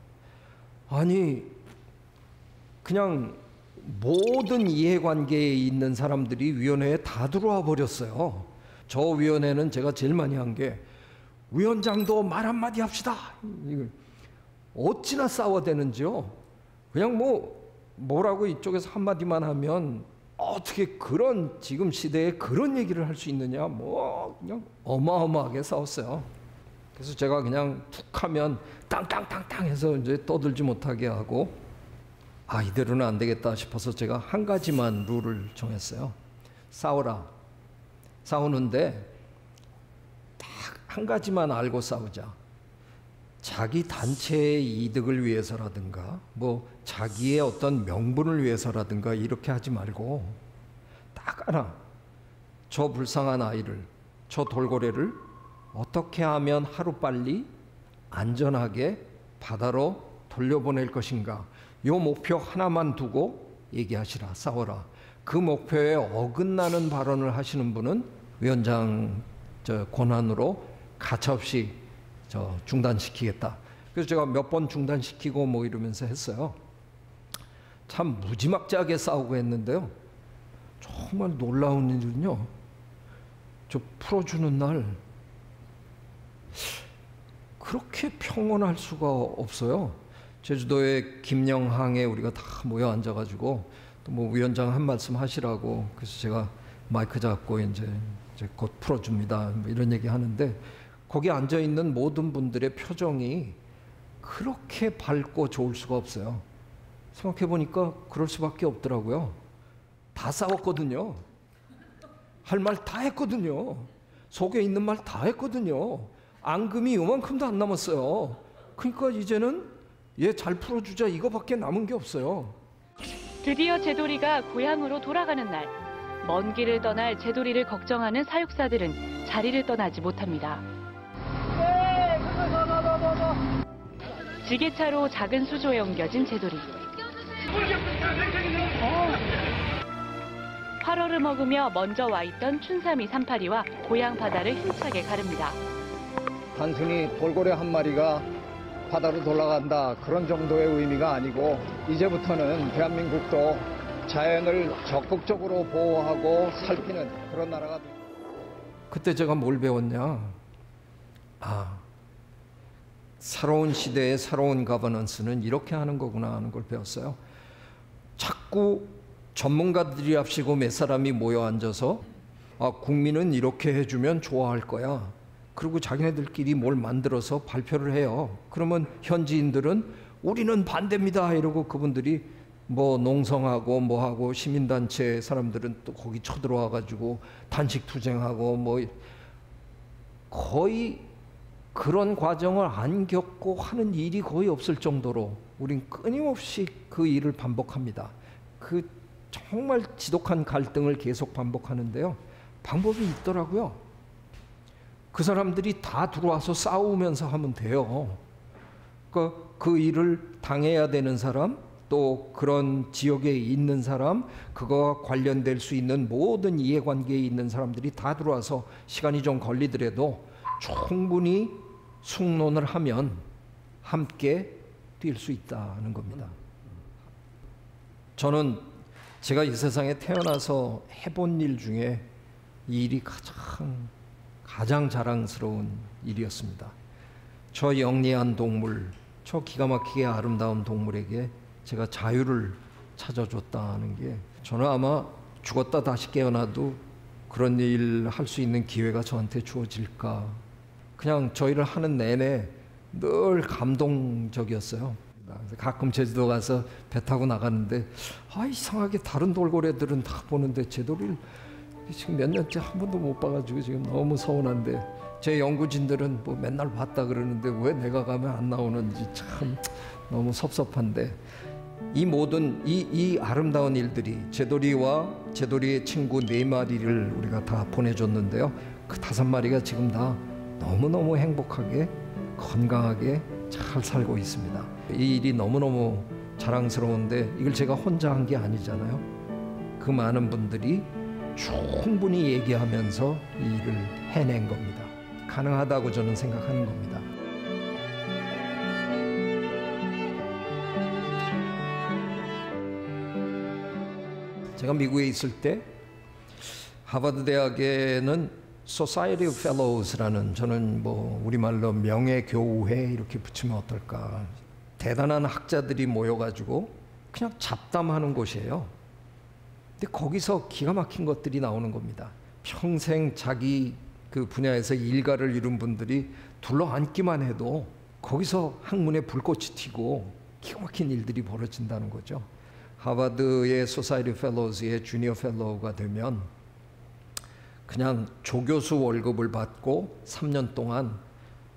아니, 그냥 모든 이해관계에 있는 사람들이 위원회에 다 들어와 버렸어요. 저 위원회는 제가 제일 많이 한 게, 위원장도 말 한마디 합시다. 어찌나 싸워대는지요. 그냥 뭐라고 이쪽에서 한마디만 하면 어떻게 그런 지금 시대에 그런 얘기를 할 수 있느냐, 그냥 어마어마하게 싸웠어요. 그래서 제가 그냥 툭 하면 땅땅땅땅 해서 이제 떠들지 못하게 하고, 이대로는 안 되겠다 싶어서 제가 한 가지만 룰을 정했어요. 싸워라. 싸우는데 딱 한 가지만 알고 싸우자. 자기 단체의 이득을 위해서라든가 자기의 어떤 명분을 위해서라든가 이렇게 하지 말고, 딱 하나, 저 불쌍한 아이를, 저 돌고래를 어떻게 하면 하루빨리 안전하게 바다로 돌려보낼 것인가, 이 목표 하나만 두고 얘기하시라. 싸워라. 그 목표에 어긋나는 발언을 하시는 분은 위원장 권한으로 가차없이 중단시키겠다. 그래서 제가 몇 번 중단시키고 이러면서 했어요. 참 무지막지하게 싸우고 했는데요. 정말 놀라운 일은요, 저 풀어주는 날 그렇게 평온할 수가 없어요. 제주도의 김영항에 우리가 다 모여 앉아가지고 또 위원장 한 말씀 하시라고, 그래서 제가 마이크 잡고 이제 곧 풀어줍니다 이런 얘기 하는데, 거기 앉아 있는 모든 분들의 표정이 그렇게 밝고 좋을 수가 없어요. 생각해 보니까 그럴 수밖에 없더라고요. 다 싸웠거든요. 할 말 다 했거든요. 속에 있는 말 다 했거든요. 앙금이 요만큼도 안 남았어요. 그러니까 이제는 얘 잘 풀어주자 이거밖에 남은 게 없어요. 드디어 제돌이가 고향으로 돌아가는 날. 먼 길을 떠날 제돌이를 걱정하는 사육사들은 자리를 떠나지 못합니다. 지게차로 작은 수조에 옮겨진 제돌이. 활어를 먹으며 먼저 와 있던 춘삼이 3파리와 고향 바다를 힘차게 가릅니다. 단순히 돌고래 한 마리가 바다로 돌아간다 그런 정도의 의미가 아니고 이제부터는 대한민국도 자연을 적극적으로 보호하고 살피는 그런 나라가 됩니다. 그때 제가 뭘 배웠냐? 새로운 시대의 새로운 가버넌스는 이렇게 하는 거구나 하는 걸 배웠어요. 자꾸 전문가들이 합시고 몇 사람이 모여 앉아서 국민은 이렇게 해주면 좋아할 거야. 그리고 자기네들끼리 뭘 만들어서 발표를 해요. 그러면 현지인들은 우리는 반대입니다 이러고 그분들이 뭐 농성하고 뭐하고 시민단체 사람들은 또 거기 쳐들어와 가지고 단식 투쟁하고 뭐 거의 그런 과정을 안 겪고 하는 일이 거의 없을 정도로 우린 끊임없이 그 일을 반복합니다. 그 정말 지독한 갈등을 계속 반복하는데요. 방법이 있더라고요. 그 사람들이 다 들어와서 싸우면서 하면 돼요. 그 일을 당해야 되는 사람, 또 그런 지역에 있는 사람, 그거와 관련될 수 있는 모든 이해관계에 있는 사람들이 다 들어와서 시간이 좀 걸리더라도 충분히 숙론을 하면 함께 뛸 수 있다는 겁니다. 저는 제가 이 세상에 태어나서 해본 일 중에 이 일이 가장 자랑스러운 일이었습니다. 저 영리한 동물, 저 기가 막히게 아름다운 동물에게 제가 자유를 찾아줬다는 게 저는 아마 죽었다 다시 깨어나도 그런 일 할 수 있는 기회가 저한테 주어질까. 그냥 저 일을 하는 내내 늘 감동적이었어요. 가끔 제주도 가서 배 타고 나가는데 이상하게 다른 돌고래들은 다 보는데 제 돌을 지금 몇 년째 한 번도 못 봐가지고 지금 너무 서운한데 제 연구진들은 뭐 맨날 봤다 그러는데 왜 내가 가면 안 나오는지 참 너무 섭섭한데 이 모든 이 아름다운 일들이 제돌이와 제돌이의 친구 4마리를 우리가 다 보내줬는데요. 그 5마리가 지금 다 너무너무 행복하게 건강하게 잘 살고 있습니다. 이 일이 너무너무 자랑스러운데 이걸 제가 혼자 한 게 아니잖아요. 그 많은 분들이 충분히 얘기하면서 이 일을 해낸 겁니다. 가능하다고 저는 생각하는 겁니다. 제가 미국에 있을 때 하버드 대학에는 Society of Fellows라는 저는 뭐 우리말로 명예교우회 이렇게 붙이면 어떨까. 대단한 학자들이 모여가지고 그냥 잡담하는 곳이에요. 근데 거기서 기가 막힌 것들이 나오는 겁니다. 평생 자기 그 분야에서 일가를 이룬 분들이 둘러앉기만 해도 거기서 학문에 불꽃이 튀고 기가 막힌 일들이 벌어진다는 거죠. 하버드의 Society of Fellows의 주니어 펠로우가 되면 그냥 조교수 월급을 받고 3년 동안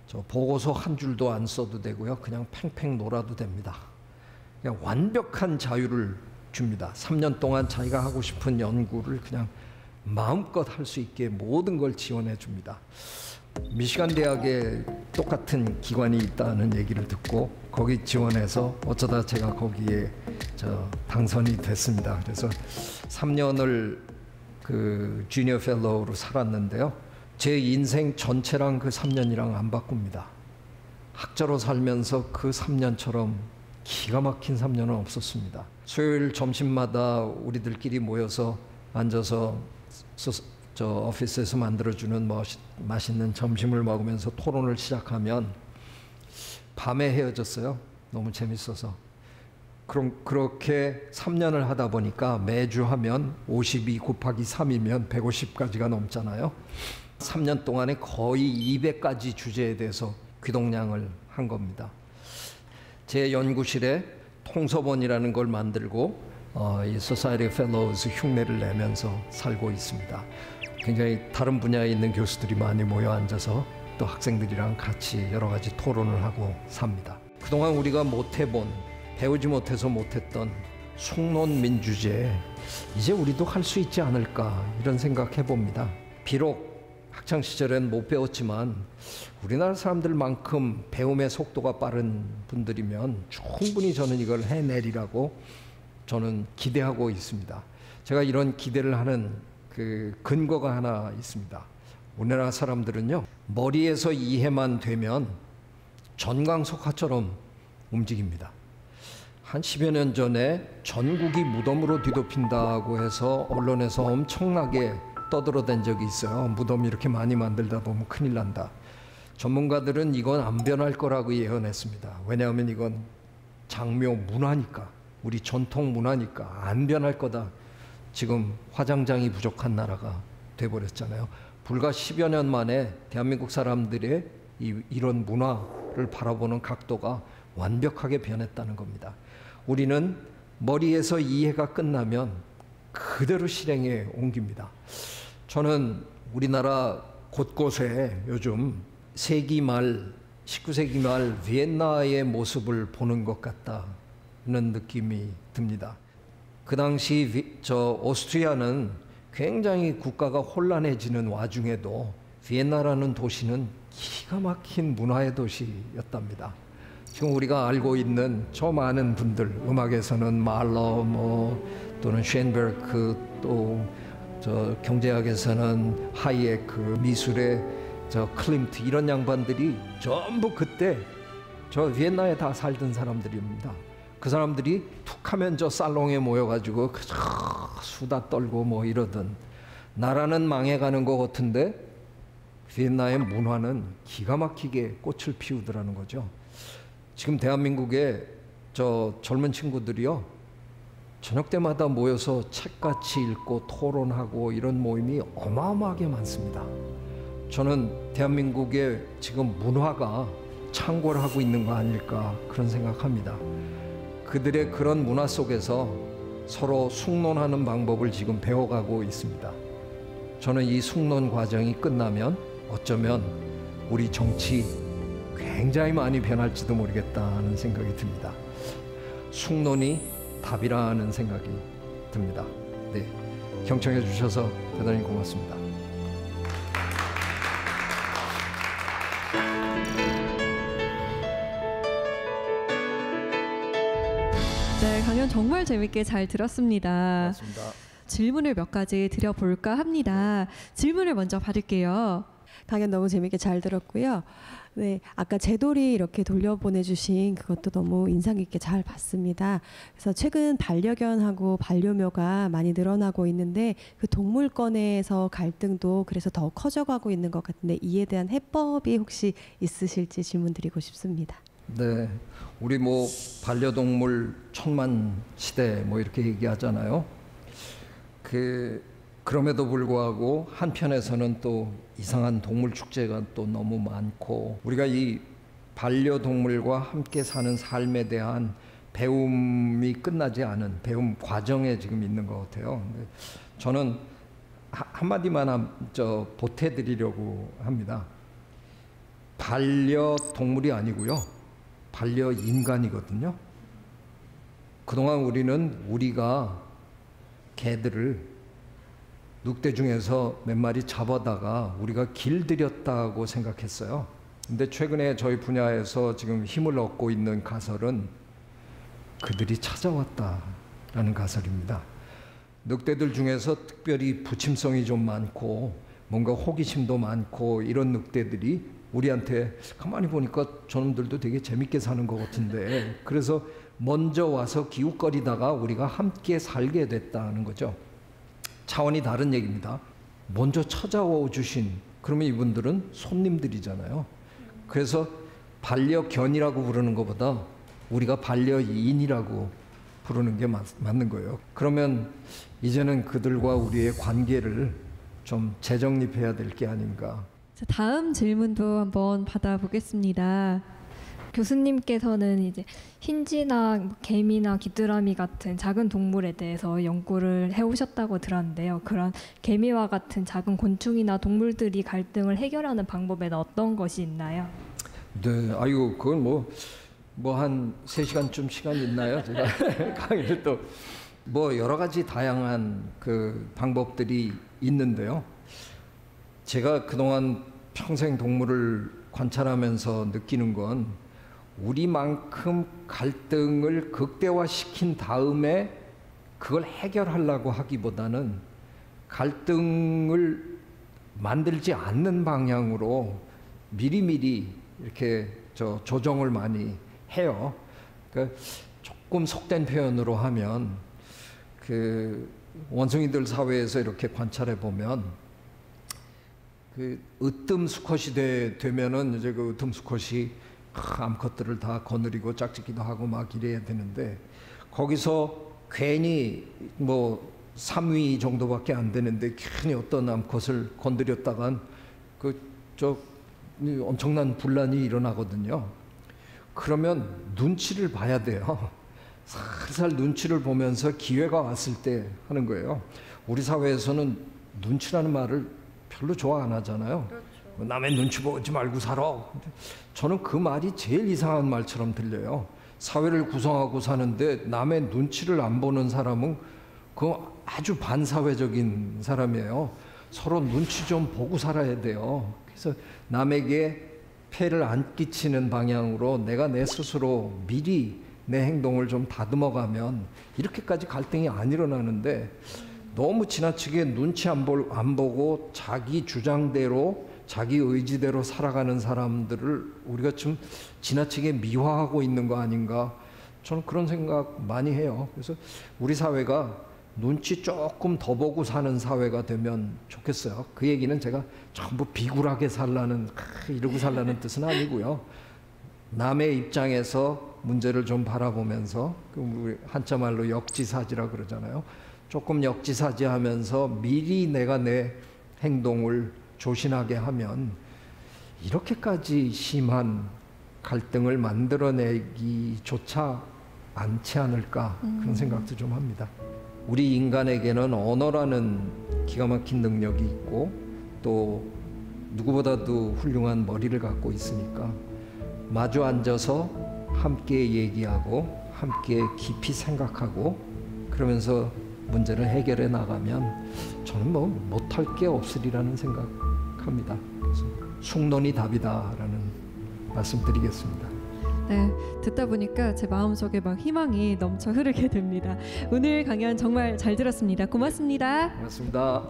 저 보고서 한 줄도 안 써도 되고요. 그냥 팽팽 놀아도 됩니다. 그냥 완벽한 자유를 줍니다. 3년 동안 자기가 하고 싶은 연구를 그냥 마음껏 할 수 있게 모든 걸 지원해 줍니다. 미시간 대학에 똑같은 기관이 있다는 얘기를 듣고 거기 지원해서 어쩌다 제가 거기에 당선이 됐습니다. 그래서 3년을 그 주니어 펠로우로 살았는데요. 제 인생 전체랑 그 3년이랑 안 바꿉니다. 학자로 살면서 그 3년처럼 기가 막힌 3년은 없었습니다. 수요일 점심마다 우리들끼리 모여서 앉아서 저 오피스에서 만들어주는 맛있는 점심을 먹으면서 토론을 시작하면 밤에 헤어졌어요. 너무 재밌어서. 그럼 그렇게 3년을 하다 보니까 매주 하면 52 곱하기 3이면 150가지가 넘잖아요. 3년 동안에 거의 200가지 주제에 대해서 귀동냥을 한 겁니다. 제 연구실에 통서본이라는 걸 만들고 이 Society of Fellows 흉내를 내면서 살고 있습니다. 굉장히 다른 분야에 있는 교수들이 많이 모여 앉아서 또 학생들이랑 같이 여러 가지 토론을 하고 삽니다. 그동안 우리가 못해본, 배우지 못해서 못했던 숙론 민주제, 이제 우리도 할 수 있지 않을까 이런 생각해 봅니다. 비록 학창 시절엔 못 배웠지만 우리나라 사람들만큼 배움의 속도가 빠른 분들이면 충분히 저는 이걸 해내리라고 저는 기대하고 있습니다. 제가 이런 기대를 하는 그 근거가 하나 있습니다. 우리나라 사람들은요, 머리에서 이해만 되면 전광석화처럼 움직입니다. 한 10여 년 전에 전국이 무덤으로 뒤덮인다고 해서 언론에서 엄청나게 떠들어댄 적이 있어요. 무덤 이렇게 많이 만들다 보면 큰일 난다. 전문가들은 이건 안 변할 거라고 예언했습니다. 왜냐하면 이건 장묘 문화니까, 우리 전통 문화니까 안 변할 거다. 지금 화장장이 부족한 나라가 돼버렸잖아요. 불과 10여 년 만에 대한민국 사람들의 이런 문화를 바라보는 각도가 완벽하게 변했다는 겁니다. 우리는 머리에서 이해가 끝나면 그대로 실행에 옮깁니다. 저는 우리나라 곳곳에 요즘 세기 말, 19세기 말 비엔나의 모습을 보는 것 같다는 느낌이 듭니다. 그 당시 오스트리아는 굉장히 국가가 혼란해지는 와중에도 비엔나라는 도시는 기가 막힌 문화의 도시였답니다. 지금 우리가 알고 있는 저 많은 분들, 음악에서는 말러 또는 쉔베르크, 또 저 경제학에서는 하이에크, 미술의 저 클림트, 이런 양반들이 전부 그때 저 비엔나에 다 살던 사람들입니다. 그 사람들이 툭하면 저 살롱에 모여가지고 수다 떨고 이러던, 나라는 망해가는 것 같은데 비엔나의 문화는 기가 막히게 꽃을 피우더라는 거죠. 지금 대한민국의 저 젊은 친구들이요, 저녁 때마다 모여서 책같이 읽고 토론하고 이런 모임이 어마어마하게 많습니다. 저는 대한민국의 지금 문화가 창궐하고 있는 거 아닐까 그런 생각합니다. 그들의 그런 문화 속에서 서로 숙론하는 방법을 지금 배워가고 있습니다. 저는 이 숙론 과정이 끝나면 어쩌면 우리 정치 굉장히 많이 변할지도 모르겠다는 생각이 듭니다. 숙론이 답이라는 생각이 듭니다. 네, 경청해 주셔서 대단히 고맙습니다. 네, 강연 정말 재밌게 잘 들었습니다. 고맙습니다. 질문을 몇 가지 드려볼까 합니다. 질문을 먼저 받을게요. 강연 너무 재밌게 잘 들었고요. 네, 아까 제돌이 이렇게 돌려보내주신 그것도 너무 인상 깊게 잘 봤습니다. 그래서 최근 반려견하고 반려묘가 많이 늘어나고 있는데 그 동물권에서 갈등도 그래서 더 커져가고 있는 것 같은데 이에 대한 해법이 혹시 있으실지 질문 드리고 싶습니다. 네, 우리 반려동물 천만 시대 이렇게 얘기하잖아요. 그럼에도 불구하고 한편에서는 또 이상한 동물 축제가 또 너무 많고, 우리가 이 반려동물과 함께 사는 삶에 대한 배움이 끝나지 않은 배움 과정에 지금 있는 것 같아요. 저는 한마디만 보태드리려고 합니다. 반려동물이 아니고요, 반려인간이거든요. 그동안 우리가 개들을 늑대 중에서 몇 마리 잡아다가 우리가 길들였다고 생각했어요. 근데 최근에 저희 분야에서 지금 힘을 얻고 있는 가설은 그들이 찾아왔다라는 가설입니다. 늑대들 중에서 특별히 부침성이 좀 많고 뭔가 호기심도 많고 이런 늑대들이 우리한테 가만히 보니까 저놈들도 되게 재밌게 사는 것 같은데, 그래서 먼저 와서 기웃거리다가 우리가 함께 살게 됐다는 거죠. 차원이 다른 얘기입니다. 먼저 찾아와 주신, 그러면 이분들은 손님들이잖아요. 그래서 반려견이라고 부르는 것보다 우리가 반려인이라고 부르는 게 맞는 거예요. 그러면 이제는 그들과 우리의 관계를 좀 재정립해야 될 게 아닌가. 자, 다음 질문도 한번 받아보겠습니다. 교수님께서는 이제 흰쥐나 뭐 개미나 귀뚜라미 같은 작은 동물에 대해서 연구를 해오셨다고 들었는데요. 그런 개미와 같은 작은 곤충이나 동물들이 갈등을 해결하는 방법에는 어떤 것이 있나요? 네, 아이고 그건 뭐 한 3시간쯤 시간 있나요? 제가 강의를 또 뭐 여러 가지 다양한 그 방법들이 있는데요. 제가 그동안 평생 동물을 관찰하면서 느끼는 건 우리만큼 갈등을 극대화시킨 다음에 그걸 해결하려고 하기보다는 갈등을 만들지 않는 방향으로 미리미리 이렇게 조정을 많이 해요. 그러니까 조금 속된 표현으로 하면 그 원숭이들 사회에서 이렇게 관찰해 보면 그 으뜸 수컷이 되면은 이제 그 으뜸 수컷이 암컷들을 다 거느리고 짝짓기도 하고 막 이래야 되는데 거기서 괜히 뭐 3위 정도밖에 안 되는데 괜히 어떤 암컷을 건드렸다간 엄청난 분란이 일어나거든요. 그러면 눈치를 봐야 돼요. 살살 눈치를 보면서 기회가 왔을 때 하는 거예요. 우리 사회에서는 눈치라는 말을 별로 좋아 안 하잖아요. 그렇죠. 남의 눈치 보지 말고 살아. 저는 그 말이 제일 이상한 말처럼 들려요. 사회를 구성하고 사는데 남의 눈치를 안 보는 사람은 그 아주 반사회적인 사람이에요. 서로 눈치 좀 보고 살아야 돼요. 그래서 남에게 폐를 안 끼치는 방향으로 내가 내 스스로 미리 내 행동을 좀 다듬어가면 이렇게까지 갈등이 안 일어나는데 너무 지나치게 눈치 안 보고 자기 주장대로 자기 의지대로 살아가는 사람들을 우리가 좀 지나치게 미화하고 있는 거 아닌가, 저는 그런 생각 많이 해요. 그래서 우리 사회가 눈치 조금 더 보고 사는 사회가 되면 좋겠어요. 그 얘기는 제가 전부 비굴하게 살라는 이러고 살라는 뜻은 아니고요. 남의 입장에서 문제를 좀 바라보면서 우리 한자말로 역지사지라 그러잖아요. 조금 역지사지하면서 미리 내가 내 행동을 조신하게 하면 이렇게까지 심한 갈등을 만들어내기조차 않지 않을까, 그런 생각도 좀 합니다. 우리 인간에게는 언어라는 기가 막힌 능력이 있고 또 누구보다도 훌륭한 머리를 갖고 있으니까 마주 앉아서 함께 얘기하고 함께 깊이 생각하고 그러면서 문제를 해결해 나가면 저는 뭐 못할 게 없으리라는 생각합니다. 그래서 숙론이 답이다라는 말씀드리겠습니다. 네, 듣다 보니까 제 마음속에 막 희망이 넘쳐 흐르게 됩니다. 오늘 강연 정말 잘 들었습니다. 고맙습니다. 고맙습니다.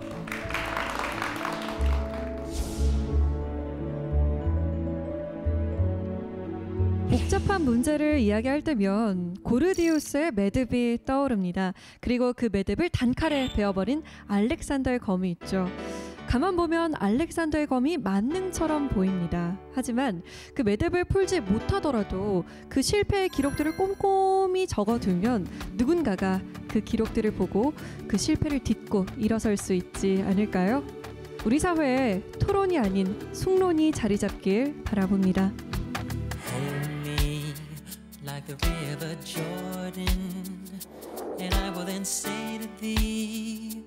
복잡한 문제를 이야기할 때면 고르디우스의 매듭이 떠오릅니다. 그리고 그 매듭을 단칼에 베어버린 알렉산더의 검이 있죠. 가만 보면 알렉산더의 검이 만능처럼 보입니다. 하지만 그 매듭을 풀지 못하더라도 그 실패의 기록들을 꼼꼼히 적어두면 누군가가 그 기록들을 보고 그 실패를 딛고 일어설 수 있지 않을까요? 우리 사회에 토론이 아닌 숙론이 자리 잡길 바라봅니다. Like the river Jordan, and I will then say to thee,